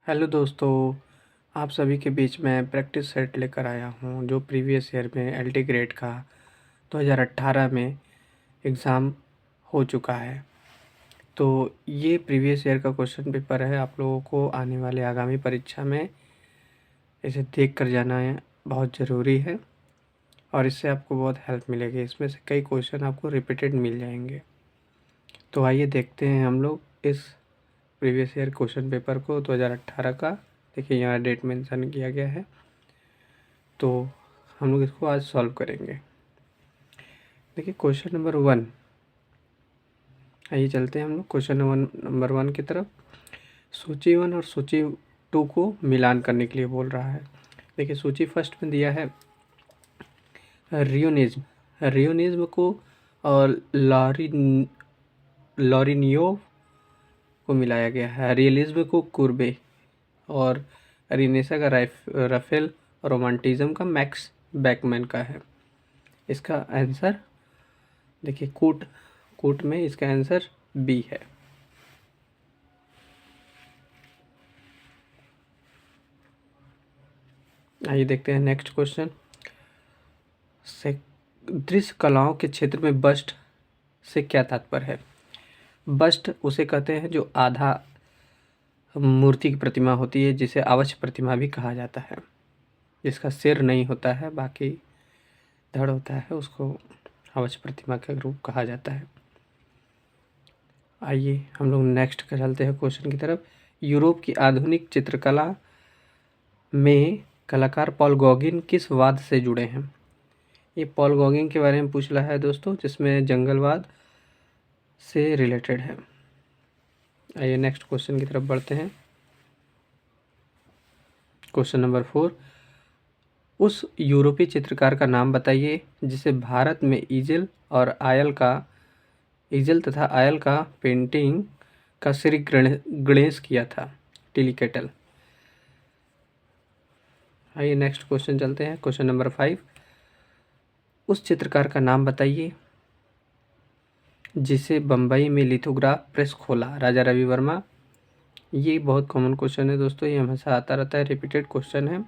Hello दोस्तों, आप सभी के बीच में प्रैक्टिस सेट लेकर आया हूँ जो प्रीवियस ईयर में एलटी ग्रेड का 2018 में एग्ज़ाम हो चुका है। तो ये प्रीवियस ईयर का क्वेश्चन पेपर है। आप लोगों को आने वाले आगामी परीक्षा में इसे देख कर जाना है, बहुत ज़रूरी है और इससे आपको बहुत हेल्प मिलेगी। इसमें से कई क्वेश्चन आपको रिपीटेड मिल जाएंगे। तो आइए देखते हैं हम लोग इस प्रीवियस ईयर क्वेश्चन पेपर को 2018 का। देखिए यहाँ डेट मेंशन किया गया है, तो हम लोग इसको आज सॉल्व करेंगे। देखिए क्वेश्चन नंबर 1, आइए चलते हैं हम लोग क्वेश्चन नंबर 1 की तरफ। सूची 1 और सूची 2 को मिलान करने के लिए बोल रहा है। देखिए सूची फर्स्ट में दिया है रियोनिज्म। रियोनिज्म को और लॉरिनियो को मिलाया गया है। रियलिज्म को कुर्बे और रिनेसा का राफेल, रोमांटिज्म का मैक्स बैकमैन का है। इसका आंसर देखिए कूट में इसका आंसर बी है। आइए देखते हैं नेक्स्ट क्वेश्चन। दृश्य कलाओं के क्षेत्र में बस्ट से क्या तात्पर्य है? बस्ट उसे कहते हैं जो आधा मूर्ति की प्रतिमा होती है, जिसे अवश्य प्रतिमा भी कहा जाता है। जिसका सिर नहीं होता है, बाकी धड़ होता है, उसको अवश्य प्रतिमा का रूप कहा जाता है। आइए हम लोग नेक्स्ट का चलते हैं क्वेश्चन की तरफ। यूरोप की आधुनिक चित्रकला में कलाकार पॉल गॉगिन किस वाद से जुड़े हैं? ये पॉल गॉगिन के बारे में पूछ रहा है दोस्तों, जिसमें जंगलवाद से रिलेटेड है। आइए नेक्स्ट क्वेश्चन की तरफ बढ़ते हैं। क्वेश्चन नंबर 4, उस यूरोपीय चित्रकार का नाम बताइए जिसे भारत में ईजल तथा आयल का पेंटिंग का श्री गणेश किया था, टिलिकेटल। आइए नेक्स्ट क्वेश्चन चलते हैं। क्वेश्चन नंबर 5, उस चित्रकार का नाम बताइए जिसे बम्बई में लिथोग्राफ प्रेस खोला, राजा रवि वर्मा। ये बहुत कॉमन क्वेश्चन है दोस्तों, ये हमेशा आता रहता है, रिपीटेड क्वेश्चन है।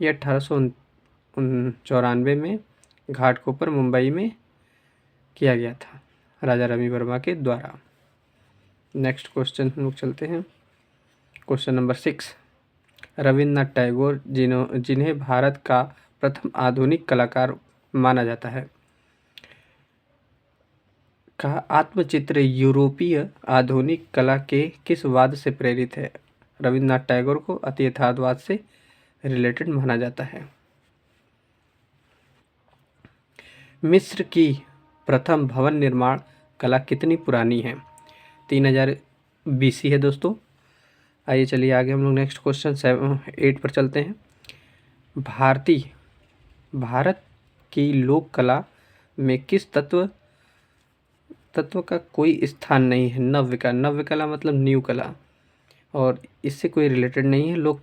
ये 1894 में घाटकोपर मुंबई में किया गया था राजा रवि वर्मा के द्वारा। नेक्स्ट क्वेश्चन हम लोग चलते हैं। क्वेश्चन नंबर 6, रविन्द्रनाथ टैगोर जिन्हें भारत का प्रथम आधुनिक कलाकार माना जाता है, का आत्मचित्र यूरोपीय आधुनिक कला के किस वाद से प्रेरित है? रविन्द्रनाथ टैगोर को अति यथार्थवाद से रिलेटेड माना जाता है। मिस्र की प्रथम भवन निर्माण कला कितनी पुरानी है? 3000 BC है दोस्तों। आइए चलिए आगे हम लोग नेक्स्ट क्वेश्चन 8 पर चलते हैं। भारत की लोक कला में किस तत्व का कोई स्थान नहीं है? नव्य कला मतलब न्यू कला, और इससे कोई रिलेटेड नहीं है। लोक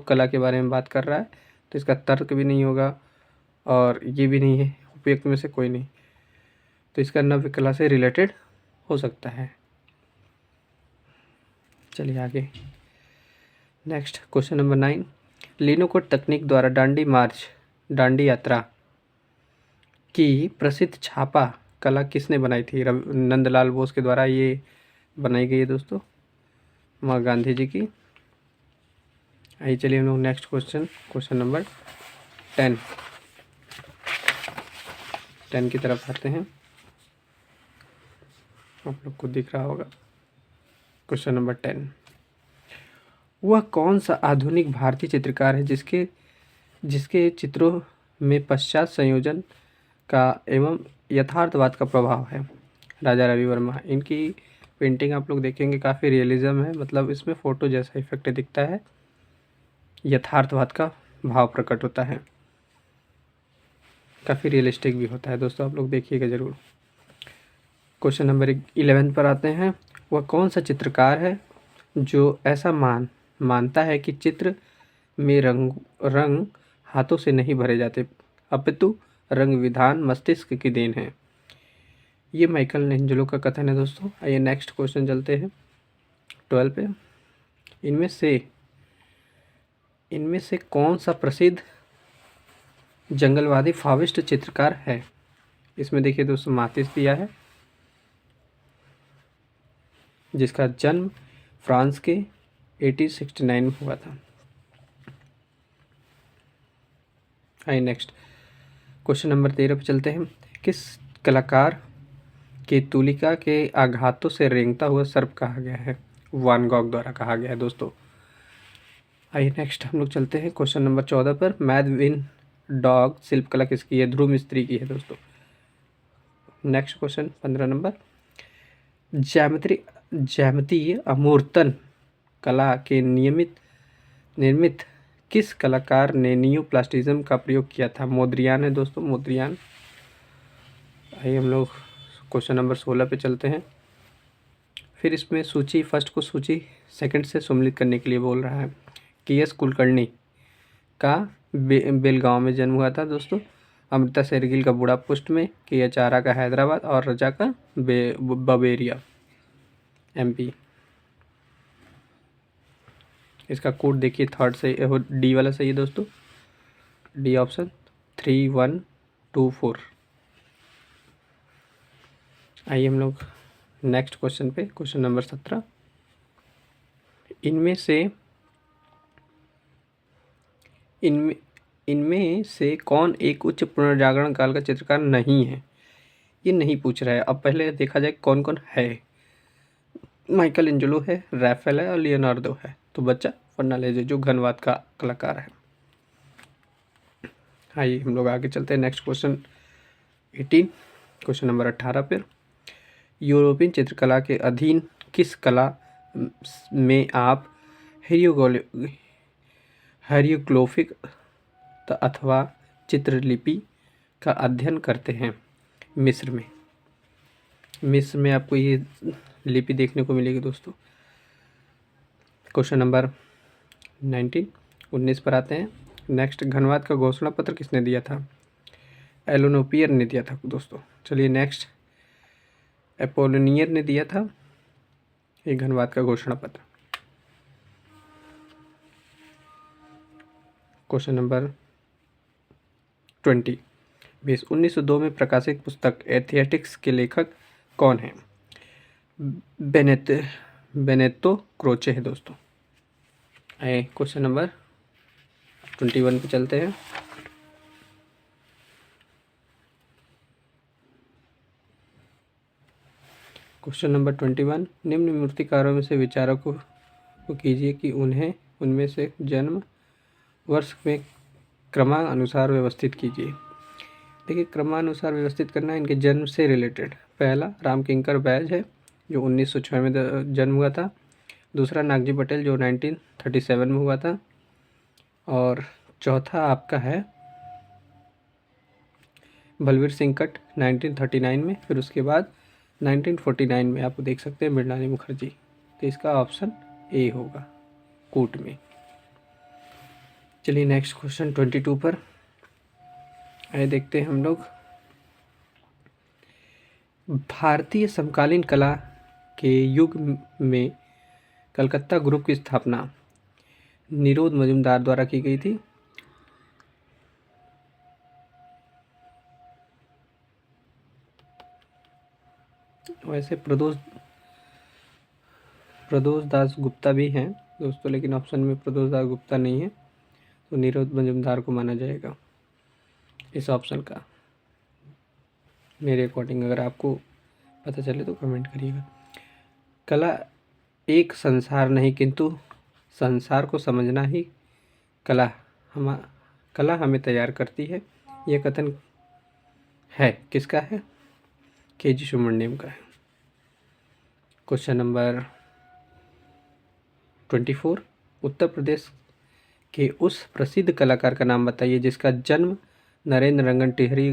कला के बारे में बात कर रहा है, तो इसका तर्क भी नहीं होगा और ये भी नहीं है, उपयुक्त में से कोई नहीं, तो इसका नव्य कला से रिलेटेड हो सकता है। चलिए आगे नेक्स्ट क्वेश्चन नंबर 9, लिनोकोट तकनीक द्वारा दांडी यात्रा की प्रसिद्ध छापा कला किसने बनाई थी? नंदलाल बोस के द्वारा ये बनाई गई है दोस्तों, महात्मा गांधी जी की। आइए चलिए हम लोग नेक्स्ट क्वेश्चन नंबर 10 की तरफ आते हैं। आप लोग को दिख रहा होगा क्वेश्चन नंबर 10, वह कौन सा आधुनिक भारतीय चित्रकार है जिसके चित्रों में पश्चात संयोजन का एवं यथार्थवाद का प्रभाव है? राजा रवि वर्मा। इनकी पेंटिंग आप लोग देखेंगे काफ़ी रियलिज्म है, मतलब इसमें फ़ोटो जैसा इफेक्ट दिखता है, यथार्थवाद का भाव प्रकट होता है, काफ़ी रियलिस्टिक भी होता है दोस्तों, आप लोग देखिएगा ज़रूर। क्वेश्चन नंबर 11 पर आते हैं। वह कौन सा चित्रकार है जो ऐसा मानता है कि चित्र में रंग हाथों से नहीं भरे जाते, अपितु रंग विधान मस्तिष्क की देन है? ये माइकल एंजेलो का कथन है दोस्तों। आइए नेक्स्ट क्वेश्चन चलते हैं 12 पे। इनमें से कौन सा प्रसिद्ध जंगलवादी फाविस्ट चित्रकार है? इसमें देखिए दोस्तों मातिस दिया है, जिसका जन्म फ्रांस के 1869 में हुआ था। आइए नेक्स्ट क्वेश्चन नंबर 13 पे चलते हैं। किस कलाकार के तुलिका के आघातों से रेंगता हुआ सर्प कहा गया है? वान गॉग द्वारा कहा गया है दोस्तों। आइए नेक्स्ट हम लोग चलते हैं क्वेश्चन नंबर 14 पर। मैद विन डॉग शिल्पकला किसकी है? ध्रुव मिस्त्री की है दोस्तों। Next question 15 number. ज्यामितीय अमूर्तन कला के निर्मित किस कलाकार ने नियोप्लास्टिज्म का प्रयोग किया था? मोद्रियान है दोस्तों, मोद्रियान। आइए हम लोग क्वेश्चन नंबर 16 पे चलते हैं। फिर इसमें सूची फर्स्ट को सूची सेकंड से सम्मिलित करने के लिए बोल रहा है। के.एस. कुलकर्णी का बेलगांव में जन्म हुआ था दोस्तों। अमृता शेरगिल का बुढ़ापुष्ट में, के.एच. आरा का हैदराबाद और रजा का बवेरिया एमपी। इसका कोड देखिए थर्ड से डी वाला सही है दोस्तों, डी ऑप्शन 3124। आइए हम लोग नेक्स्ट क्वेश्चन पे, क्वेश्चन नंबर 17। इनमें से कौन एक उच्च पुनर्जागरण काल का चित्रकार नहीं है? ये नहीं पूछ रहा है। अब पहले देखा जाए कौन कौन है। माइकल एंजेलो है, राफेल है और लियोनार्डो है। तो बच्चा फर्नांडीज जो घनवाद का कलाकार है। आइए हम लोग आगे चलते हैं नेक्स्ट क्वेश्चन 18, क्वेश्चन नंबर 18 पर। यूरोपियन चित्रकला के अधीन किस कला में आप हायरोग्लिफिक अथवा चित्रलिपि का अध्ययन करते हैं? मिस्र में आपको ये लिपि देखने को मिलेगी दोस्तों। क्वेश्चन नंबर 19 पर आते हैं। नेक्स्ट, घनवाद का घोषणा पत्र किसने दिया था? एलोनोपियर ने दिया था दोस्तों। चलिए नेक्स्ट, एपोलोनियर ने दिया था ये घनवाद का घोषणा पत्र। क्वेश्चन नंबर 20 1902 में प्रकाशित पुस्तक एथिलेटिक्स के लेखक कौन हैं? बेनेतो क्रोचे है दोस्तों। आए क्वेश्चन नंबर 21 पे चलते हैं। क्वेश्चन नंबर 21, निम्न मूर्तिकारों में से विचारकों को कीजिए कि उनमें से जन्म वर्ष में क्रमानुसार व्यवस्थित कीजिए। देखिए क्रमानुसार व्यवस्थित करना है इनके जन्म से रिलेटेड। पहला रामकिंकर बैज है जो 1906 में जन्म हुआ था। दूसरा नागजी पटेल जो 1937 में हुआ था। और चौथा आपका है बलवीर सिंह कट 1939 में। फिर उसके बाद 1949 में आप देख सकते हैं मृणालिनी मुखर्जी। तो इसका ऑप्शन ए होगा कूट में। चलिए नेक्स्ट क्वेश्चन 22 पर आइए देखते हैं हम लोग। भारतीय समकालीन कला के युग में कलकत्ता ग्रुप की स्थापना निरोध मजूमदार द्वारा की गई थी। वैसे प्रदोष दास गुप्ता भी हैं दोस्तों, लेकिन ऑप्शन में प्रदोष दास गुप्ता नहीं है, तो निरोध मजूमदार को माना जाएगा इस ऑप्शन का मेरे अकॉर्डिंग। अगर आपको पता चले तो कमेंट करिएगा। कला एक संसार नहीं किंतु संसार को समझना ही कला हमें तैयार करती है। यह कथन है किसका है? के.जी. सुब्रमण्यम का है। क्वेश्चन नंबर 24, उत्तर प्रदेश के उस प्रसिद्ध कलाकार का नाम बताइए जिसका जन्म नरेंद्र रंगन टिहरी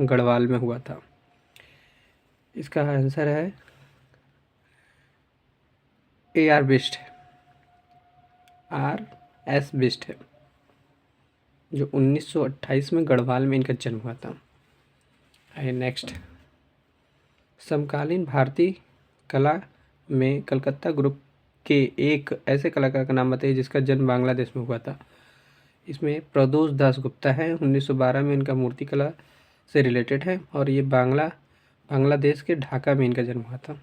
गढ़वाल में हुआ था। इसका आंसर है A.R. बिष्ट, R.S. बिष्ट है जो 1928 में गढ़वाल में इनका जन्म हुआ था। आइए नेक्स्ट, समकालीन भारतीय कला में कलकत्ता ग्रुप के एक ऐसे कलाकार का नाम बताइए जिसका जन्म बांग्लादेश में हुआ था। इसमें प्रदोष दास गुप्ता है। 1912 में इनका मूर्ति कला से रिलेटेड है और ये बांग्लादेश के ढाका में इनका जन्म हुआ था।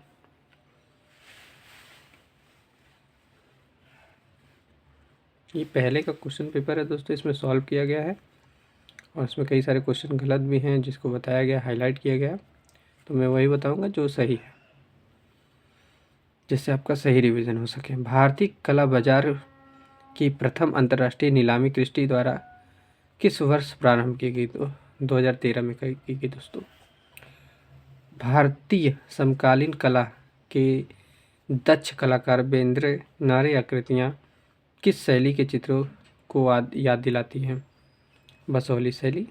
ये पहले का क्वेश्चन पेपर है दोस्तों, इसमें सॉल्व किया गया है और इसमें कई सारे क्वेश्चन गलत भी हैं जिसको बताया गया, हाईलाइट किया गया। तो मैं वही बताऊंगा जो सही है, जिससे आपका सही रिवीजन हो सके। भारतीय कला बाजार की प्रथम अंतर्राष्ट्रीय नीलामी क्रिस्टी द्वारा किस वर्ष प्रारंभ की गई? तो 2013 में की गई दोस्तों। भारतीय समकालीन कला के दक्ष कलाकार बेंद्रे नारी आकृतियाँ किस शैली के चित्रों को याद दिलाती हैं? बसोहली शैली।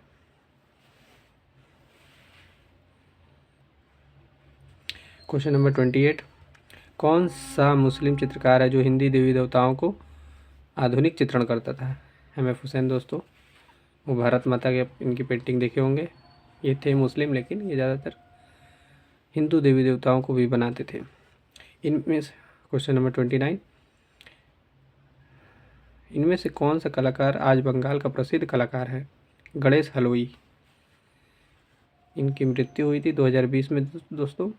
क्वेश्चन नंबर 28, कौन सा मुस्लिम चित्रकार है जो हिंदी देवी देवताओं को आधुनिक चित्रण करता था? M.F. हुसैन दोस्तों। वो भारत माता के इनकी पेंटिंग देखे होंगे। ये थे मुस्लिम, लेकिन ये ज़्यादातर हिंदू देवी देवताओं को भी बनाते थे। इनमें से क्वेश्चन नंबर 29, इनमें से कौन सा कलाकार आज बंगाल का प्रसिद्ध कलाकार है? गणेश हलवाई। इनकी मृत्यु हुई थी 2020 में दोस्तों।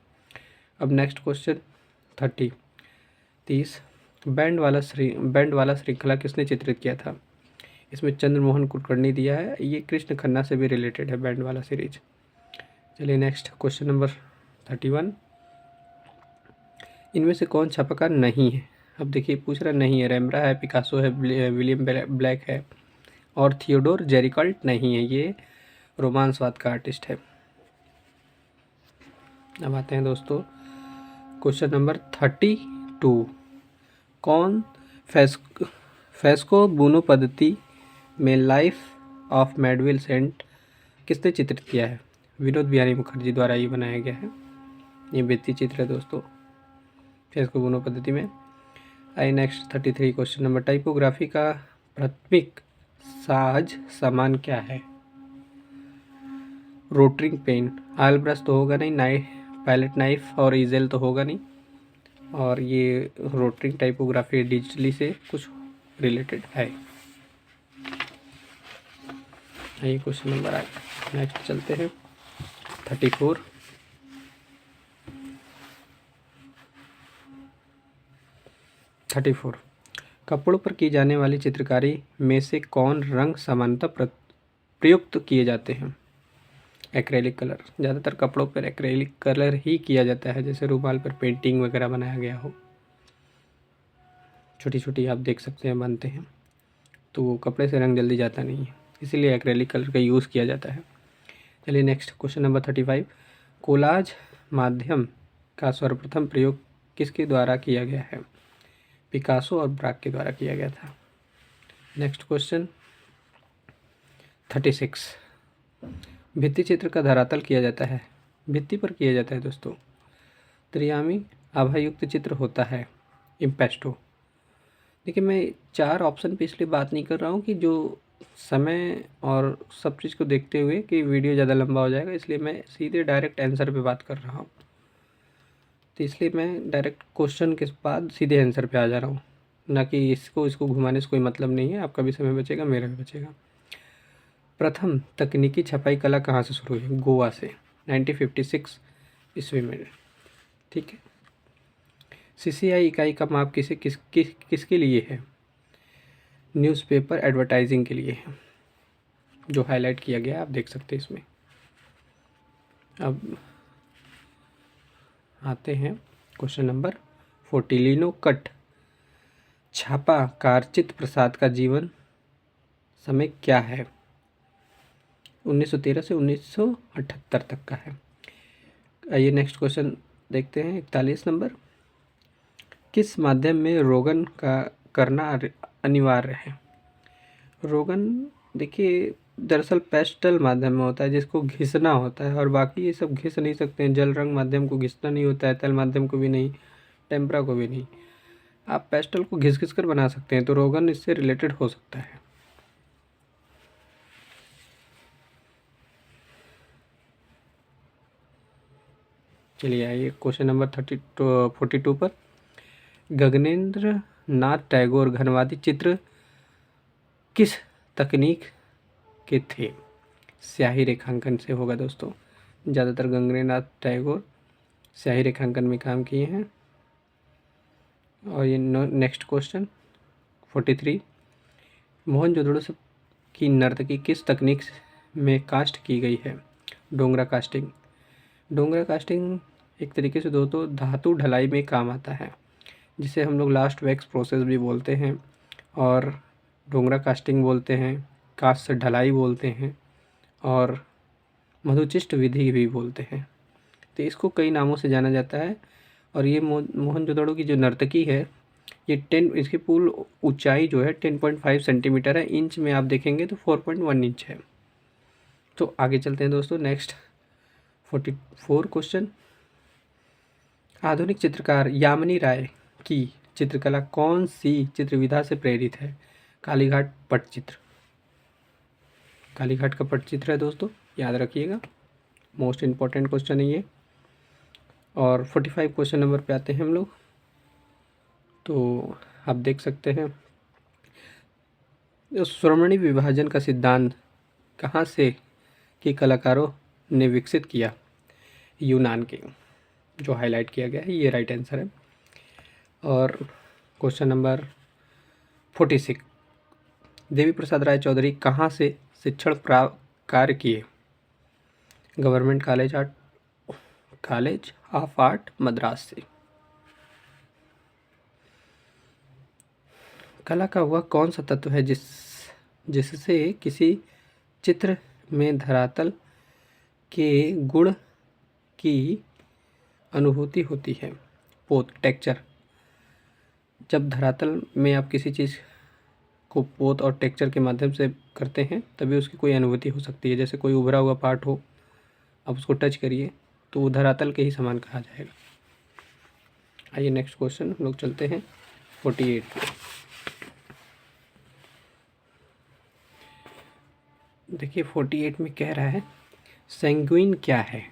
अब नेक्स्ट क्वेश्चन 30, बैंड वाला श्रृंखला किसने चित्रित किया था? इसमें चंद्रमोहन कुलकर्णी दिया है। ये कृष्ण खन्ना से भी रिलेटेड है बैंड वाला सीरीज। चलिए नेक्स्ट क्वेश्चन नंबर 31, इनमें से कौन छापाकार नहीं है? अब देखिए पूछ रहा नहीं है। रेम्ब्रा है, पिकासो है, विलियम ब्लैक है और थियोडोर जेरिकल्ट नहीं है। ये रोमांसवाद का आर्टिस्ट है। अब आते हैं दोस्तों क्वेश्चन नंबर 32, कौन फेस्को बुनो पद्धति में लाइफ ऑफ मेडविल सेंट किसने चित्रित किया है? विनोद बिहारी मुखर्जी द्वारा ये बनाया गया है। ये भित्ति चित्र है दोस्तों फेस्को बुनो पद्धति में। आई नेक्स्ट 33 क्वेश्चन नंबर, टाइपोग्राफी का प्राथमिक साज सामान क्या है? रोटरिंग पेन, ऑयल ब्रश तो होगा नहीं, पैलेट नाइफ और इजेल तो होगा नहीं, और ये रोटरिंग टाइपोग्राफी डिजिटली से कुछ रिलेटेड है। ये क्वेश्चन नंबर आए। नेक्स्ट चलते हैं 34, कपड़ों पर की जाने वाली चित्रकारी में से कौन रंग सामान्यतः प्रयुक्त किए जाते हैं? Acrylic colour. ज़्यादातर कपड़ों पर एक्रेलिक कलर ही किया जाता है, जैसे रुमाल पर पेंटिंग वगैरह बनाया गया हो, छोटी छोटी आप देख सकते हैं बनते हैं, तो वो कपड़े से रंग जल्दी जाता नहीं है, इसीलिए एक्रेलिक कलर का यूज़ किया जाता है। चलिए नेक्स्ट क्वेश्चन नंबर 35, कोलाज माध्यम का सर्वप्रथम प्रयोग किसके द्वारा किया गया है? पिकासो और ब्राक के द्वारा किया गया था। नेक्स्ट क्वेश्चन 36, भित्ति चित्र का धरातल किया जाता है, भित्ति पर किया जाता है दोस्तों। त्रियामी आभायुक्त चित्र होता है इम्पेस्टो। देखिए मैं 4 ऑप्शन पे इसलिए बात नहीं कर रहा हूँ कि जो समय और सब चीज़ को देखते हुए कि वीडियो ज़्यादा लंबा हो जाएगा, इसलिए मैं सीधे डायरेक्ट आंसर पे बात कर रहा हूँ। तो इसलिए मैं डायरेक्ट क्वेश्चन के बाद सीधे आंसर पे आ जा रहा हूँ, ना कि इसको घुमाने से कोई मतलब नहीं है। आपका भी समय बचेगा, मेरा भी बचेगा। प्रथम तकनीकी छपाई कला कहाँ से शुरू हुई? गोवा से 1956 ईस्वी में। ठीक है। CCI इकाई का माप किसके लिए है? न्यूज़पेपर एडवर्टाइजिंग के लिए है, जो हाईलाइट किया गया आप देख सकते हैं इसमें। अब आते हैं क्वेश्चन नंबर 40, लीनो कट छापा कारचित प्रसाद का जीवन समय क्या है? 1913 से 1978 तक का है। आइए नेक्स्ट क्वेश्चन देखते हैं 41 नंबर, किस माध्यम में रोगन का करना अनिवार्य है? रोगन देखिए दरअसल पेस्टल माध्यम में होता है जिसको घिसना होता है, और बाकी ये सब घिस नहीं सकते हैं। जल रंग माध्यम को घिसना नहीं होता है, तल माध्यम को भी नहीं, टेम्परा को भी नहीं। आप पेस्टल को घिस घिस कर बना सकते हैं, तो रोगन इससे रिलेटेड हो सकता है। चलिए आइए क्वेश्चन नंबर 42 पर, गगनेंद्र नाथ टैगोर घनवादी चित्र किस तकनीक के थे? स्याही रेखांकन से होगा दोस्तों। ज़्यादातर गगनेंद्र नाथ टैगोर स्याही रेखांकन में काम किए हैं। और ये नेक्स्ट क्वेश्चन 43, मोहनजोदड़ो से की नर्तकी किस तकनीक में कास्ट की गई है? डोंगरा कास्टिंग। डोंगरा कास्टिंग एक तरीके से दोस्तों धातु ढलाई में काम आता है, जिसे हम लोग लास्ट वैक्स प्रोसेस भी बोलते हैं और डोंगरा कास्टिंग बोलते हैं, कास्ट ढलाई बोलते हैं और मधुचिष्ट विधि भी बोलते हैं। तो इसको कई नामों से जाना जाता है। और ये मोहनजोदड़ो की जो नर्तकी है ये इसकी पूर्ण ऊंचाई जो है 10.5 सेंटीमीटर है। इंच में आप देखेंगे तो 4.1 इंच है। तो आगे चलते हैं दोस्तों। नेक्स्ट 44 क्वेश्चन, आधुनिक चित्रकार यामिनी राय की चित्रकला कौन सी चित्रविधा से प्रेरित है? कालीघाट पटचित्र। कालीघाट का पटचित्र है दोस्तों, याद रखिएगा, मोस्ट इम्पॉर्टेंट क्वेश्चन है ये। और 45 क्वेश्चन नंबर पे आते हैं हम लोग। तो आप देख सकते हैं श्रमणी विभाजन का सिद्धांत कहाँ से के कलाकारों ने विकसित किया? यूनान के, जो हाईलाइट किया गया है, ये राइट आंसर है। और क्वेश्चन नंबर 46, देवी प्रसाद राय चौधरी कहाँ से शिक्षण कार्य किए? Government college of art Madras से। कला का वह कौन सा तत्व है जिससे किसी चित्र में धरातल के गुण की अनुभूति होती है? पोत, टेक्चर। जब धरातल में आप किसी चीज़ को पोत और टेक्चर के माध्यम से करते हैं तभी उसकी कोई अनुभूति हो सकती है। जैसे कोई उभरा हुआ पार्ट हो, आप उसको टच करिए तो वो धरातल के ही समान कहा जाएगा। आइए नेक्स्ट क्वेश्चन हम लोग चलते हैं 48 पे। देखिए 48 में कह रहा है सेंगुइन क्या है?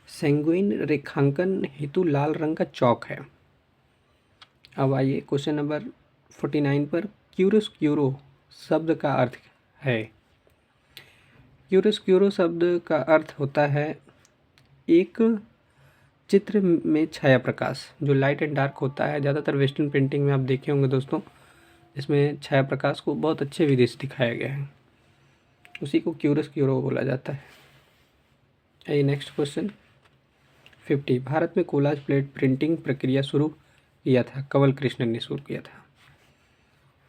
सेंगुइन रेखांकन हेतु लाल रंग का चौक है। अब आइए क्वेश्चन नंबर 49 पर, क्यूरोस्क्यूरो शब्द का अर्थ है? क्यूरोस्क्यूरो शब्द का अर्थ होता है एक चित्र में छाया प्रकाश, जो लाइट एंड डार्क होता है। ज़्यादातर वेस्टर्न पेंटिंग में आप देखे होंगे दोस्तों, इसमें छाया प्रकाश को बहुत अच्छे विधि से दिखाया गया है, उसी को क्यूरोस्क्यूरो बोला जाता है। आइए नेक्स्ट क्वेश्चन 50, भारत में कोलाज प्लेट प्रिंटिंग प्रक्रिया शुरू किया था? कंवल कृष्णन ने शुरू किया था।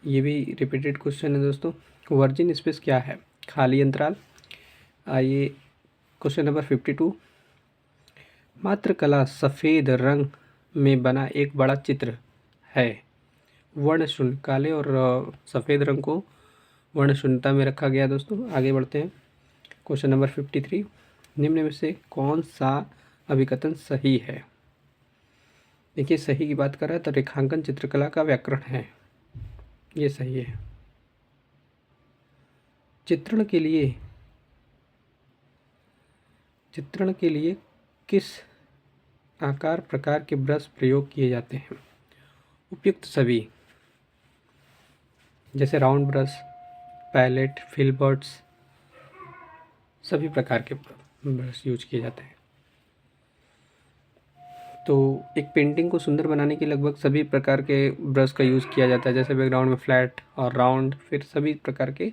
ये भी रिपीटेड क्वेश्चन है दोस्तों। वर्जिन स्पेस क्या है? खाली अंतराल। आइए क्वेश्चन नंबर 52, मात्रकला सफ़ेद रंग में बना एक बड़ा चित्र है। वर्णशून्य, काले और सफ़ेद रंग को वर्णशून्यता में रखा गया दोस्तों। आगे बढ़ते हैं क्वेश्चन नंबर 53, निम्न में से कौन सा अभिकथन सही है? देखिए सही की बात कर रहा है तो रेखांकन चित्रकला का व्याकरण है, ये सही है। चित्रण के लिए किस आकार प्रकार के ब्रश प्रयोग किए जाते हैं? उपयुक्त सभी, जैसे राउंड ब्रश, पैलेट, फिलबर्ट्स, सभी प्रकार के ब्रश यूज किए जाते हैं। तो एक पेंटिंग को सुंदर बनाने के लगभग सभी प्रकार के ब्रश का यूज़ किया जाता है, जैसे बैकग्राउंड में फ्लैट और राउंड, फिर सभी प्रकार के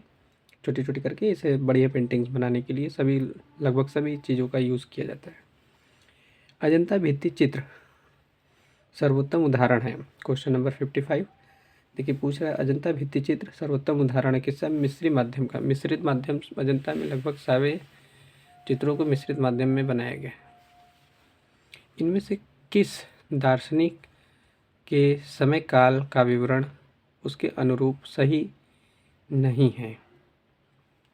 छोटी छोटी करके इसे बढ़िया पेंटिंग्स बनाने के लिए लगभग सभी चीज़ों का यूज़ किया जाता है। अजंता भित्ति चित्र सर्वोत्तम उदाहरण है? क्वेश्चन नंबर 55, देखिए पूछ रहा है अजंता भित्ति चित्र सर्वोत्तम उदाहरण है किसका? मिश्रित माध्यम का। मिश्रित माध्यम अजंता में लगभग सारे चित्रों को मिश्रित माध्यम में बनाया गया है। इनमें से किस दार्शनिक के समय काल का विवरण उसके अनुरूप सही नहीं है?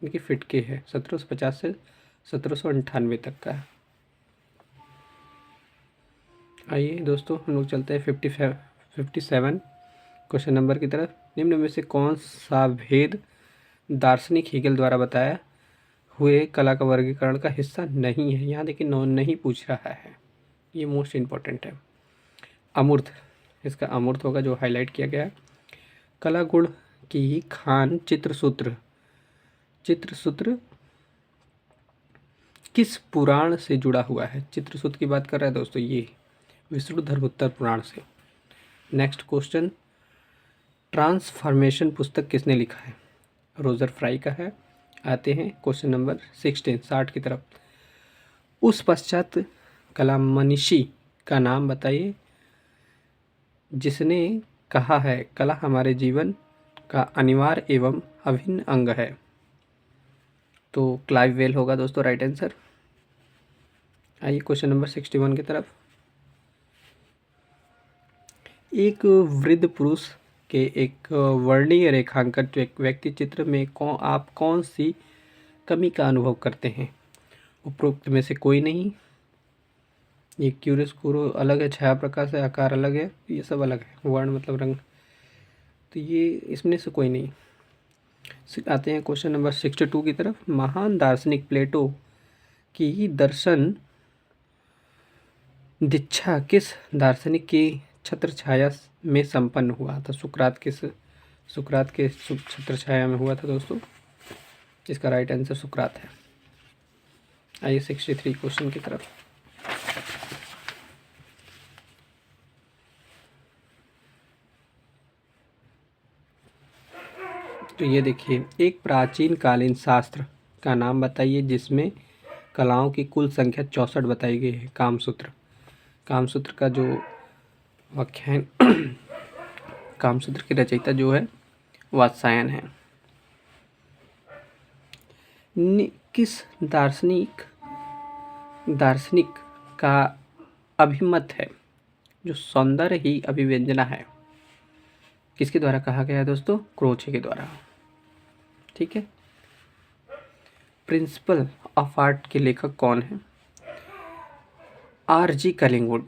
देखिए फिटके है, 1750 से 1798 तक का। आइए दोस्तों हम लोग चलते हैं 57 क्वेश्चन नंबर की तरफ। निम्न में से कौन सा भेद दार्शनिक हीगल द्वारा बताया हुए कला का वर्गीकरण का हिस्सा नहीं है? यहाँ देखिए नहीं पूछ रहा है, ये मोस्ट इम्पॉर्टेंट है। अमूर्त इसका अमूर्त होगा जो हाईलाइट किया गया है। कला गुण की खान चित्रसूत्र किस पुराण से जुड़ा हुआ है? चित्रसूत्र की बात कर रहा है दोस्तों ये विष्णु धर्मोत्तर पुराण से। नेक्स्ट क्वेश्चन, ट्रांसफॉर्मेशन पुस्तक किसने लिखा है? रोजर फ्राई का है। आते हैं क्वेश्चन नंबर 16 60 की तरफ। उस पश्चात कला मनीषी का नाम बताइए जिसने कहा है कला हमारे जीवन का अनिवार्य एवं अभिन्न अंग है। तो क्लाइव वेल होगा दोस्तों राइट आंसर। आइए क्वेश्चन नंबर 61 की तरफ। एक वृद्ध पुरुष के एक वर्णीय रेखांकन व्यक्ति चित्र में आप कौन सी कमी का अनुभव करते हैं? उपरोक्त में से कोई नहीं। ये क्यूरियोस्कुरो अलग है, छाया प्रकाश है, आकार अलग है, ये सब अलग है, वर्ण मतलब रंग, तो ये इसमें से कोई नहीं। आते हैं क्वेश्चन नंबर 62 की तरफ। महान दार्शनिक प्लेटो की दर्शन दीक्षा किस दार्शनिक की छत्र छाया में संपन्न हुआ था? सुकरात के छत्र छाया में हुआ था दोस्तों। इसका राइट आंसर सुकरात है। आइए 63 क्वेश्चन की तरफ। तो ये देखिए, एक प्राचीन कालीन शास्त्र का नाम बताइए जिसमें कलाओं की कुल संख्या 64 बताई गई है। कामसूत्र का जो व्याख्यान कामसूत्र की रचयिता जो है वात्सायन है। किस दार्शनिक का अभिमत है जो सौंदर्य ही अभिव्यंजना है? किसके द्वारा कहा गया है दोस्तों? क्रोचे के द्वारा। ठीक है। प्रिंसिपल ऑफ आर्ट के लेखक कौन है? R.G. कलिंगवुड।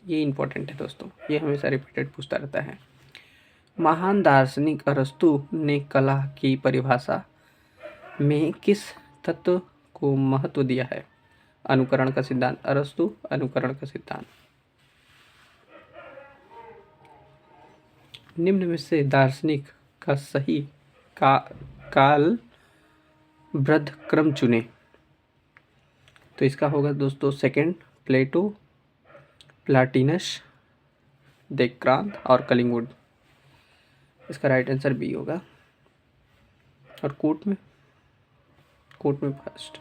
ये इंपॉर्टेंट है दोस्तों, ये हमेशा रिपीटेड पूछता रहता है। महान दार्शनिक अरस्तु ने कला की परिभाषा में किस तत्व को महत्व दिया है? अनुकरण का सिद्धांत। अरस्तु अनुकरण का सिद्धांत। निम्न में से दार्शनिक का सही काल वृद्ध क्रम चुने। तो इसका होगा दोस्तों सेकंड, प्लेटो, प्लाटिनस, डेक्रांत और कलिंगवुड। इसका राइट आंसर बी होगा। और कोर्ट में फर्स्ट,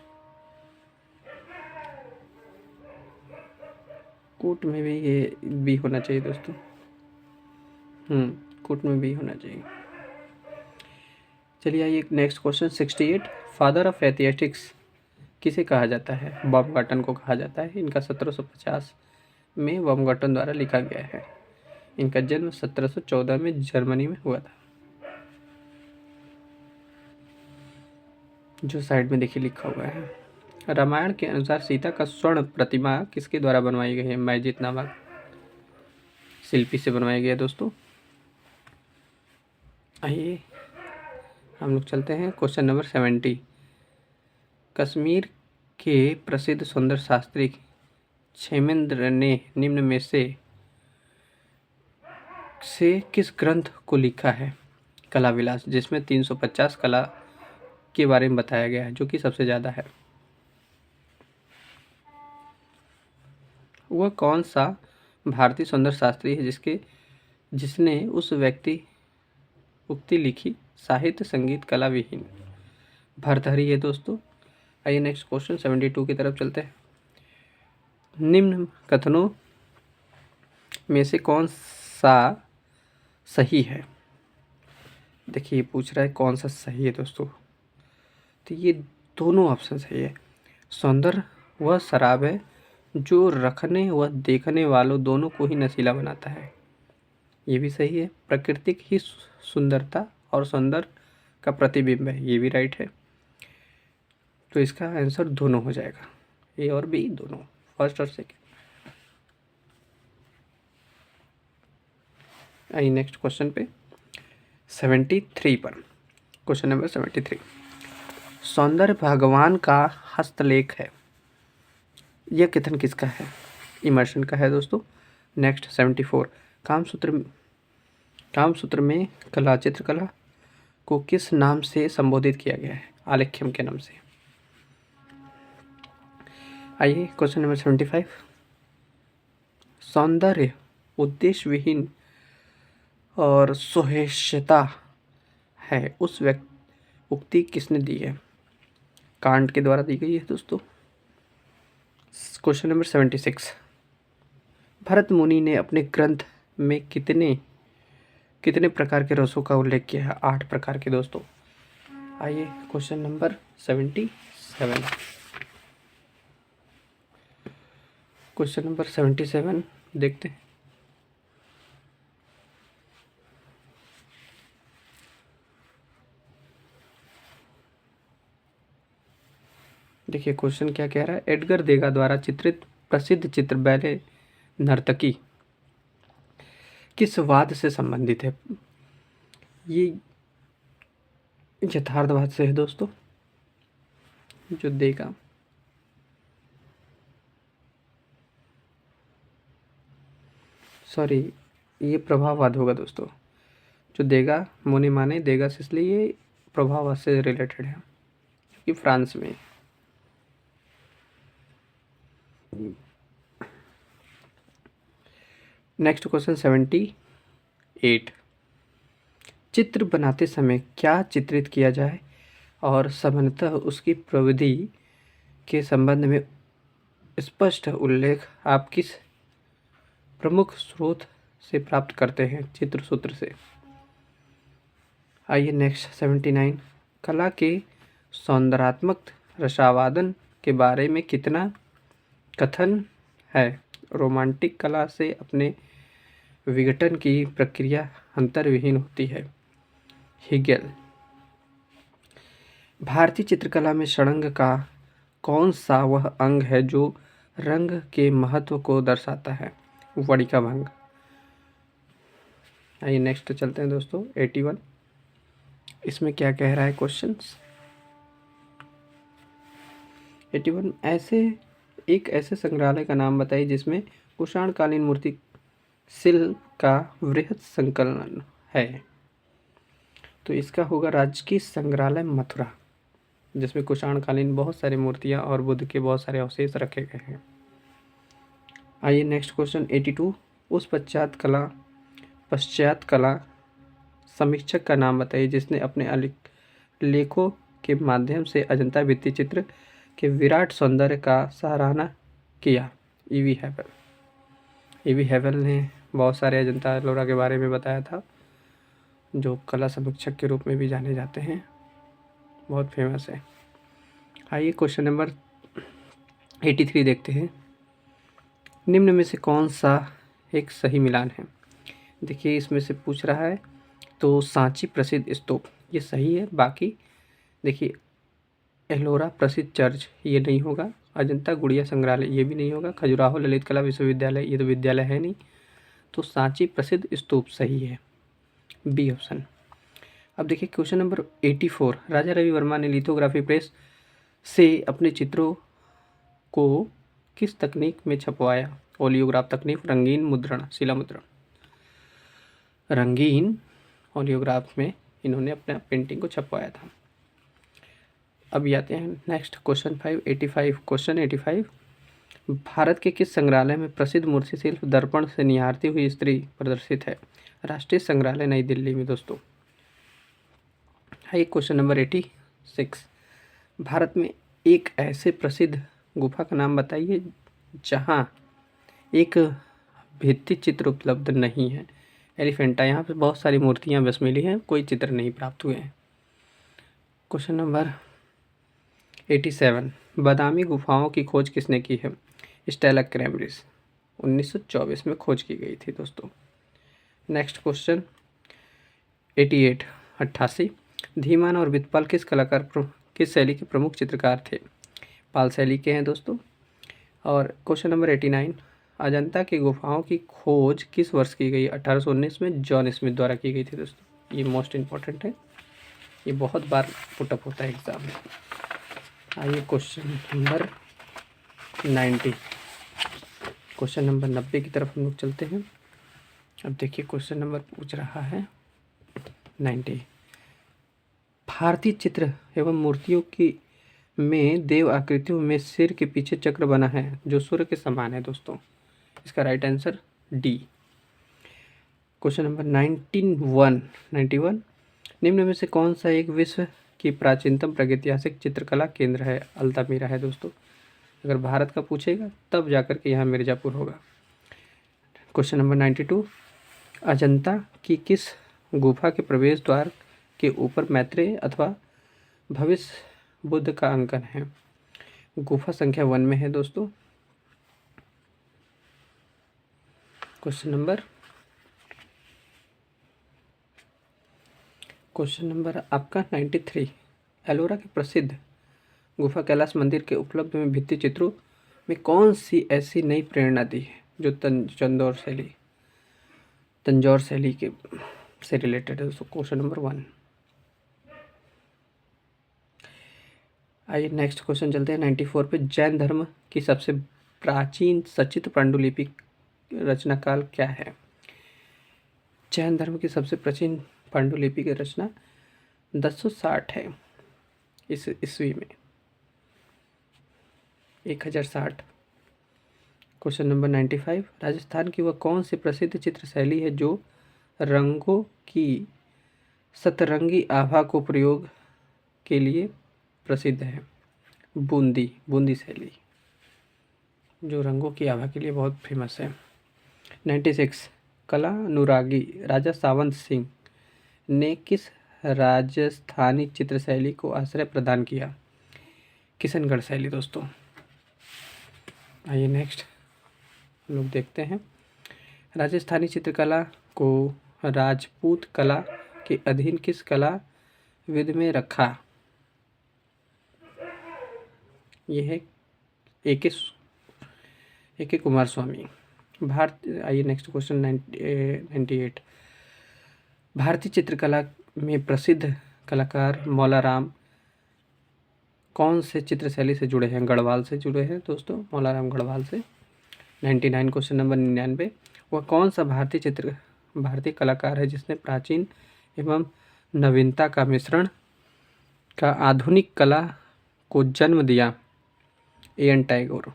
कोर्ट में भी ये बी होना चाहिए दोस्तों। कोर्ट में भी होना चाहिए। चलिए आइए नेक्स्ट क्वेश्चन 68। फादर ऑफ एथिएटिक्स किसे कहा जाता है? बाumgarten को कहा जाता है। इनका 1750 में बाumgarten द्वारा लिखा गया है। इनका जन्म 1714 में जर्मनी में हुआ था। जो साइड में देखिए लिखा हुआ है। रामायण के अनुसार सीता का स्वर्ण प्रतिमा किसके द्वारा बनवाई गई है? मैजित नामक शिल्पी से बनवाई गई है दोस्तों। आइए हम लोग चलते हैं क्वेश्चन नंबर 70। कश्मीर के प्रसिद्ध सौंदर्य शास्त्री क्षेमेंद्र ने निम्न में से किस ग्रंथ को लिखा है? कला विलास, जिसमें 350 कला के बारे में बताया गया है, जो कि सबसे ज़्यादा है। वह कौन सा भारतीय सौंदर्य शास्त्री है जिसने उस व्यक्ति उक्ति लिखी, साहित्य संगीत कला विहीन? भर्तृहरि है दोस्तों। आइए नेक्स्ट क्वेश्चन 72 की तरफ चलते हैं। निम्न कथनों में से कौन सा सही है? देखिए पूछ रहा है कौन सा सही है दोस्तों, तो ये दोनों ऑप्शन सही है। सौंदर्य वह शराब है जो रखने व देखने वालों दोनों को ही नशीला बनाता है, ये भी सही है। प्राकृतिक ही सुंदरता और सौंदर्य का प्रतिबिंब है, ये भी राइट है। तो इसका आंसर दोनों हो जाएगा, ए और बी दोनों, फर्स्ट और सेकेंड। आइए नेक्स्ट क्वेश्चन पे 73 पर। Question number 73। सौंदर्य भगवान का हस्तलेख है, यह कथन किसका है? इमर्शन का है दोस्तों। नेक्स्ट 74। कामसूत्र कामसूत्र में कला चित्रकला को किस नाम से संबोधित किया गया है? आलेख्यम के नाम से। आइए क्वेश्चन नंबर 75। सौंदर्य उद्देश्य विहीन और सुहेष्यता है उस उक्ति किसने दी है? कांट के द्वारा दी गई है दोस्तों। Question number 76। भरत मुनि ने अपने ग्रंथ में कितने प्रकार के रसों का उल्लेख किया है? 8 प्रकार के दोस्तों। आइए क्वेश्चन नंबर 77। क्वेश्चन नंबर 77 देखते हैं। देखिए क्वेश्चन क्या कह रहा है। एडगर देगा द्वारा चित्रित प्रसिद्ध चित्र बैले नर्तकी किस वाद से संबंधित है? ये यथार्थवाद से है दोस्तों। जो देगा ये प्रभाववाद होगा दोस्तों। जो देगा मुनि माने देगा से, इसलिए ये प्रभाववाद से रिलेटेड है क्योंकि फ्रांस में। Next question 78। चित्र बनाते समय क्या चित्रित किया जाए और सामान्यतः उसकी प्रविधि के संबंध में स्पष्ट उल्लेख आप किस प्रमुख स्रोत से प्राप्त करते हैं? चित्र सूत्र से। आइए नेक्स्ट 79। कला के सौंदर्यात्मक रसावादन के बारे में कितना कथन है? रोमांटिक कला से अपने विघटन की प्रक्रिया अंतर्विहीन होती है। हेगेल। भारतीय चित्रकला में षडंग का कौन सा वह अंग है जो रंग के महत्व को दर्शाता है? वणिका भंग। आइए नेक्स्ट चलते हैं दोस्तों 81। इसमें क्या कह रहा है क्वेश्चन 81। ऐसे संग्रहालय का नाम बताइए जिसमें कुषाणकालीन मूर्ति शिल्प का वृहद संकलन है। तो इसका होगा राजकीय संग्रहालय मथुरा, जिसमें कुषाणकालीन बहुत सारी मूर्तियां और बुद्ध के बहुत सारे अवशेष रखे गए हैं। आइए नेक्स्ट क्वेश्चन 82। उस पश्चात कला समीक्षक का नाम बताइए जिसने अपने लेखों के माध्यम से अजंता भित्ति चित्र के विराट सौंदर्य का सराहना किया। ईवी हैवेल ने बहुत सारे अजंता एलोरा के बारे में बताया था, जो कला समीक्षक के रूप में भी जाने जाते हैं, बहुत फेमस है। आइए क्वेश्चन नंबर 83 देखते हैं। निम्न में से कौन सा एक सही मिलान है? देखिए इसमें से पूछ रहा है तो सांची प्रसिद्ध स्तूप ये सही है। बाकी देखिए एलोरा प्रसिद्ध चर्च ये नहीं होगा। अजंता गुड़िया संग्रहालय ये भी नहीं होगा। खजुराहो ललित कला विश्वविद्यालय ये तो विद्यालय है नहीं। तो सांची प्रसिद्ध स्तूप सही है, बी ऑप्शन। अब देखिए क्वेश्चन नंबर 84। राजा रवि वर्मा ने लिथोग्राफी प्रेस से अपने चित्रों को किस तकनीक में छपवाया? ओलियोग्राफ तकनीक, रंगीन मुद्रण, शिला मुद्रण। रंगीन ओलियोग्राफ में इन्होंने अपना पेंटिंग को छपवाया था। अब आते हैं नेक्स्ट क्वेश्चन 85। क्वेश्चन 85। भारत के किस संग्रहालय में प्रसिद्ध मूर्ति शिल्प दर्पण से निहारती हुई स्त्री प्रदर्शित है? राष्ट्रीय संग्रहालय नई दिल्ली में दोस्तों। High question number 86। भारत में एक ऐसे प्रसिद्ध गुफा का नाम बताइए जहां एक भित्ति चित्र उपलब्ध नहीं है। एलिफेंटा, यहाँ पे बहुत सारी मूर्तियाँ बस मिली हैं, कोई चित्र नहीं प्राप्त हुए हैं। Question number 87। बादामी गुफाओं की खोज किसने की है? स्टेला क्रैमरिस 1924 में खोज की गई थी दोस्तों। Next question 88। धीमान और वितपाल किस शैली के प्रमुख चित्रकार थे? पाल शैली के हैं दोस्तों। और क्वेश्चन नंबर 89। अजंता की गुफाओं की खोज किस वर्ष की गई? 1819 में जॉन स्मिथ द्वारा की गई थी दोस्तों। ये मोस्ट इम्पॉर्टेंट है, ये बहुत बार पुटअप होता है एग्जाम में। आइए क्वेश्चन नंबर 90। क्वेश्चन नंबर 90 की तरफ हम लोग चलते हैं। अब देखिए क्वेश्चन नंबर पूछ रहा है 90। भारतीय चित्र एवं मूर्तियों की में देव आकृतियों में सिर के पीछे चक्र बना है जो सूर्य के समान है दोस्तों। इसका right answer D. Question number 91 निम्न में से कौन सा एक विश्व की प्राचीनतम प्रागैतिहासिक चित्रकला केंद्र है? अल्तामीरा है दोस्तों। अगर भारत का पूछेगा तब जाकर के यहाँ मिर्ज़ापुर होगा। क्वेश्चन नंबर 92 अजंता की किस गुफा के प्रवेश द्वार के ऊपर मैत्रेय अथवा भविष्य बुद्ध का अंकन है? गुफा संख्या 1 में है दोस्तों। क्वेश्चन नंबर आपका 93 एलोरा के प्रसिद्ध गुफा कैलाश मंदिर के उपलब्ध में भित्ति चित्रों में कौन सी ऐसी नई प्रेरणा दी है जो तंजौर शैली के से रिलेटेड है दोस्तों? Question number 1। आइए नेक्स्ट क्वेश्चन चलते हैं 94 पे। जैन धर्म की सबसे प्राचीन सचित्र पांडुलिपि रचना काल क्या है? जैन धर्म की सबसे प्राचीन पांडुलिपि की रचना 1060 है इस ईस्वी में, 1060। क्वेश्चन नंबर 95 राजस्थान की वह कौन सी प्रसिद्ध चित्र शैली है जो रंगों की सतरंगी आभा को प्रयोग के लिए प्रसिद्ध है? बूंदी शैली जो रंगों की आभा के लिए बहुत फेमस है। 96 कला अनुरागी राजा सावंत सिंह ने किस राजस्थानी चित्र शैली को आश्रय प्रदान किया? किशनगढ़ शैली दोस्तों। आइए नेक्स्ट लोग देखते हैं। राजस्थानी चित्रकला को राजपूत कला के अधीन किस कला विधि में रखा? यह है ए के कुमार स्वामी। आइए नेक्स्ट क्वेश्चन 98 भारतीय चित्रकला में प्रसिद्ध कलाकार मौलाराम कौन से चित्र शैली से जुड़े हैं? गढ़वाल से जुड़े हैं दोस्तों, मौलाराम गढ़वाल से। 99 क्वेश्चन नंबर 99 वह कौन सा भारतीय कलाकार है जिसने प्राचीन एवं नवीनता का मिश्रण का आधुनिक कला को जन्म दिया? ए.एन. टैगोर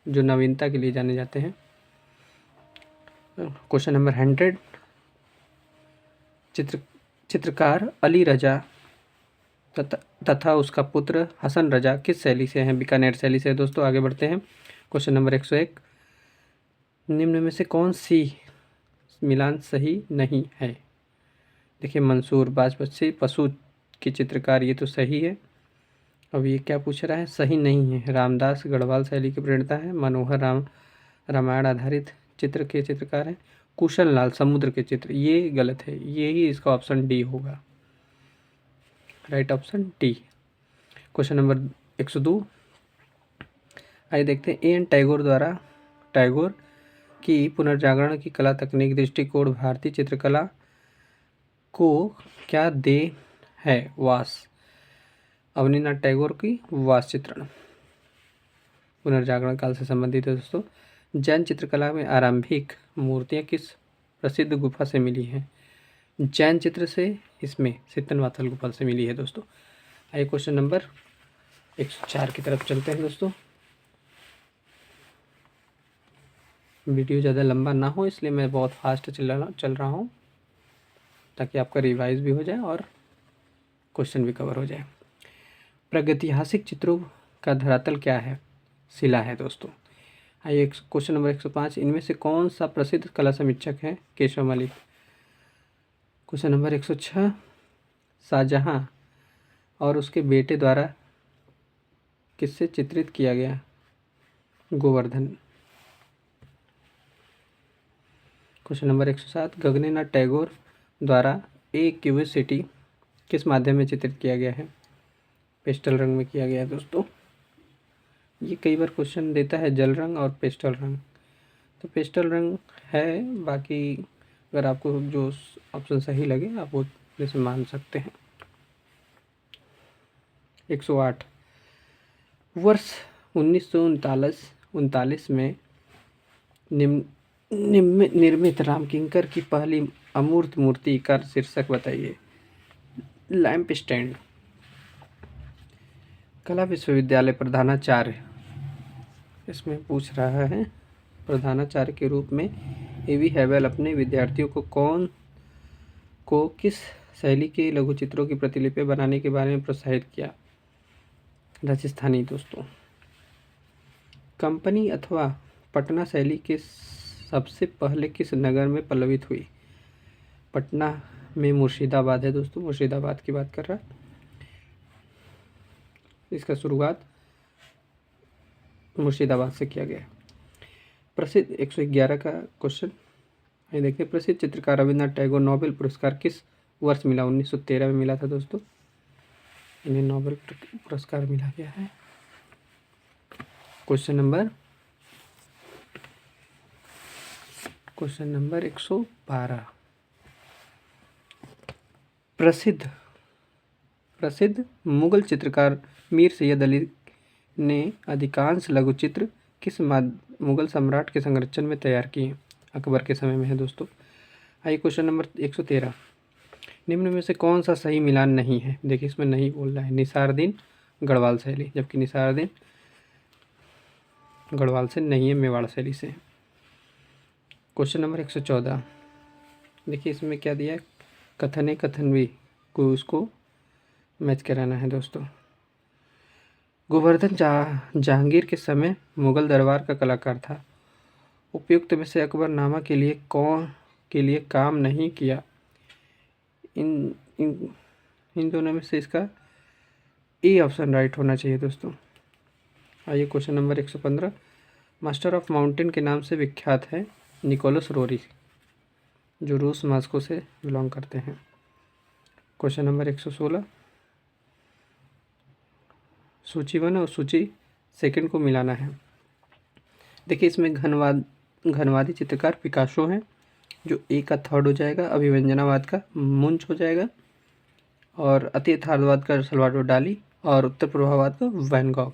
जो नवीनता के लिए जाने जाते हैं। क्वेश्चन नंबर 100 चित्रकार अली रजा तथा उसका पुत्र हसन रजा किस शैली से हैं? बीकानेर शैली से दोस्तों। आगे बढ़ते हैं। क्वेश्चन नंबर 101 निम्न में से कौन सी मिलान सही नहीं है? देखिए मंसूर बाजपची पशु की चित्रकार, ये तो सही है। अब ये क्या पूछ रहा है? सही नहीं है। रामदास गढ़वाल शैली की प्रेरणा है। मनोहर रामायण आधारित चित्र के चित्रकार हैं। कुशल लाल समुद्र के चित्र, ये गलत है। यही इसका ऑप्शन डी होगा, right option D. Question number 102 आइए देखते हैं। ए.एन. टैगोर की पुनर्जागरण की कला तकनीक दृष्टिकोण भारतीय चित्रकला को क्या देन है? वास अवनीनाथ टैगोर की वास चित्रण पुनर्जागरण काल से संबंधित है दोस्तों। जैन चित्रकला में आरंभिक मूर्तियां किस प्रसिद्ध गुफा से मिली हैं? जैन चित्र से इसमें सित्तनवातल गुफा से मिली है दोस्तों। आइए क्वेश्चन नंबर 104 की तरफ चलते हैं दोस्तों। वीडियो ज़्यादा लंबा ना हो इसलिए मैं बहुत फास्ट चल रहा हूँ ताकि आपका रिवाइज भी हो जाए और क्वेश्चन भी कवर हो जाए। प्रागैतिहासिक चित्रों का धरातल क्या है? शिला है दोस्तों। आइए क्वेश्चन नंबर 105 इनमें से कौन सा प्रसिद्ध कला समीक्षक है? केशव मलिक। क्वेश्चन नंबर 106 शाहजहां और उसके बेटे द्वारा किससे चित्रित किया गया? गोवर्धन। क्वेश्चन नंबर 107 गगनेनाथ टैगोर द्वारा ए क्यूबिसिटी किस माध्यम में चित्रित किया गया है? पेस्टल रंग में किया गया है दोस्तों। ये कई बार क्वेश्चन देता है जल रंग और पेस्टल रंग, तो पेस्टल रंग है। बाकी अगर आपको जो ऑप्शन सही लगे आप वो जैसे मान सकते हैं। 108 वर्ष 1939 में निर्मित रामकिंकर की पहली अमूर्त मूर्ति का शीर्षक बताइए। Lamp stand. कला विश्वविद्यालय प्रधानाचार्य, इसमें पूछ रहा है प्रधानाचार्य के रूप में एवी हैवेल अपने विद्यार्थियों को किस शैली के लघुचित्रों की प्रतिलिपि बनाने के बारे में प्रोत्साहित किया। राजस्थानी दोस्तों। कंपनी अथवा पटना शैली के सबसे पहले किस नगर में पल्लवित हुई। पटना में मुर्शिदाबाद है दोस्तों, मुर्शिदाबाद की बात कर रहा है। इसका शुरुआत मुर्शिदाबाद से किया गया। प्रसिद्ध 111 का क्वेश्चन ये देखिए। प्रसिद्ध चित्रकार रविन्द्रनाथ टैगोर नोबेल पुरस्कार किस वर्ष मिला। 1913 में मिला था दोस्तों, इन्हें नोबेल पुरस्कार मिला गया है। Question number 112। प्रसिद्ध मुगल चित्रकार मीर सैयद अली ने अधिकांश लघुचित्र किस मुगल सम्राट के संरक्षण में तैयार किए। अकबर के समय में है दोस्तों। आइए क्वेश्चन नंबर 113। निम्न में से कौन सा सही मिलान नहीं है। देखिए इसमें नहीं बोल रहा है निसारुद्दीन गढ़वाल शैली, जबकि निसारुद्दीन गढ़वाल से नहीं है, मेवाड़ शैली से। Question number 114। देखिए इसमें क्या दिया है, कथन कथनवी को उसको मैच कराना है दोस्तों। गोवर्धन जहांगीर के समय मुगल दरबार का कलाकार था। उपयुक्त में से अकबरनामा के लिए काम नहीं किया। इन दोनों में से इसका ए ऑप्शन राइट होना चाहिए दोस्तों। आइए question number 115। Master of mountain के नाम से विख्यात है निकोलस रोरी, जो रूस मॉस्को से बिलोंग करते हैं। Question number 116। सूची 1 और सूची 2 को मिलाना है। देखिए इसमें घनवादी चित्रकार पिकासो हैं, जो ए का थर्ड हो जाएगा। अभिव्यंजनावाद का मुंच हो जाएगा, और अति यथार्थवाद का सल्वाडोर डाली, और उत्तर पूर्ववाद का वैन गॉग।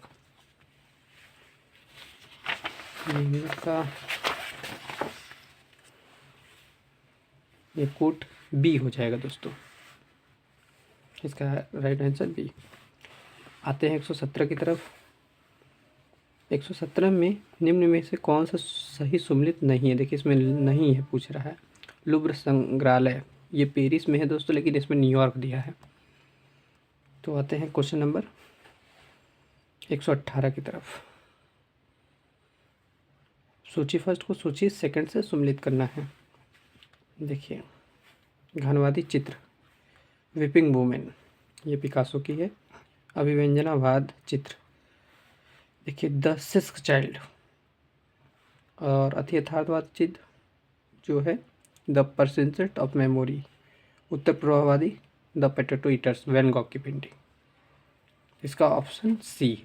ये कोट बी हो जाएगा दोस्तों, इसका राइट आंसर बी। आते हैं 117 की तरफ। 117 में निम्न में से कौन सा सही सुमेलित नहीं है। देखिए इसमें नहीं है पूछ रहा है। लुव्र संग्रहालय ये पेरिस में है दोस्तों, लेकिन इसमें न्यूयॉर्क दिया है। तो आते हैं क्वेश्चन नंबर 118 की तरफ। सूची फर्स्ट को सूची सेकंड से सुमेलित करना है। देखिए घनवादी चित्र वीपिंग वुमेन, ये पिकासो की है। अभिव्यंजनावाद चित्र देखिए द सिस्क चाइल्ड, और अति यथार्थवाद चित्र जो है द परसेंसेट ऑफ मेमोरी। उत्तर पूर्ववादी the potato eaters, Van Gogh की पेंटिंग। इसका ऑप्शन सी।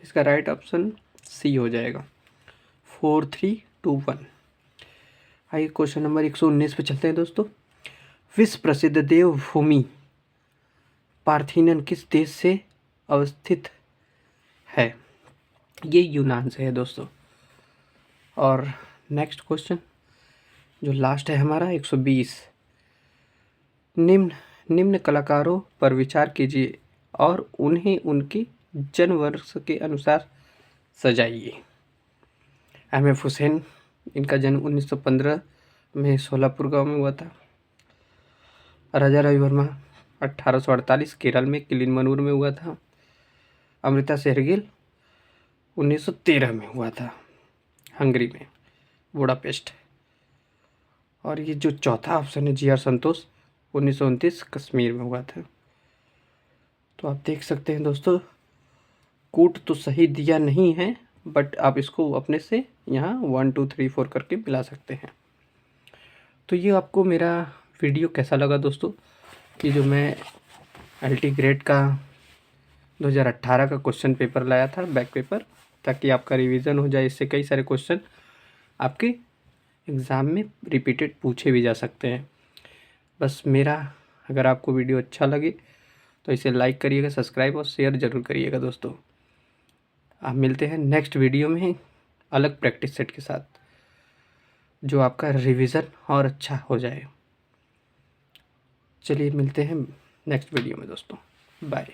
इसका राइट ऑप्शन सी हो जाएगा। 4-3-2-1। आइए क्वेश्चन नंबर 119 पे चलते हैं दोस्तों। विश्व प्रसिद्ध देवभूमि पार्थेनन किस देश से अवस्थित है। ये यूनान से है दोस्तों। और नेक्स्ट क्वेश्चन जो लास्ट है हमारा 120। निम्न कलाकारों पर विचार कीजिए और उन्हें उनके जन्म वर्ष के अनुसार सजाइए। एम.एफ. हुसैन, इनका जन्म 1915 में सोलापुर गांव में हुआ था। राजा रवि वर्मा 1848 केरल में किलिमनूर में हुआ था। अमृता शेरगिल 1913 में हुआ था हंगरी में, बुडापेस्ट। और ये जो चौथा ऑप्शन है जी.आर. संतोष 1929 कश्मीर में हुआ था। तो आप देख सकते हैं दोस्तों, कूट तो सही दिया नहीं है, बट आप इसको अपने से यहाँ 1 2 3 4 करके मिला सकते हैं। तो ये आपको मेरा वीडियो कैसा लगा दोस्तों, कि जो मैं एलटी ग्रेड का 2018 का क्वेश्चन पेपर लाया था, बैक पेपर, ताकि आपका रिवीजन हो जाए। इससे कई सारे क्वेश्चन आपके एग्ज़ाम में रिपीटेड पूछे भी जा सकते हैं। बस मेरा अगर आपको वीडियो अच्छा लगे तो इसे लाइक करिएगा, सब्सक्राइब और शेयर ज़रूर करिएगा दोस्तों। आप मिलते हैं नेक्स्ट वीडियो में अलग प्रैक्टिस सेट के साथ, जो आपका रिवीजन और अच्छा हो जाए। चलिए मिलते हैं नेक्स्ट वीडियो में दोस्तों, बाय।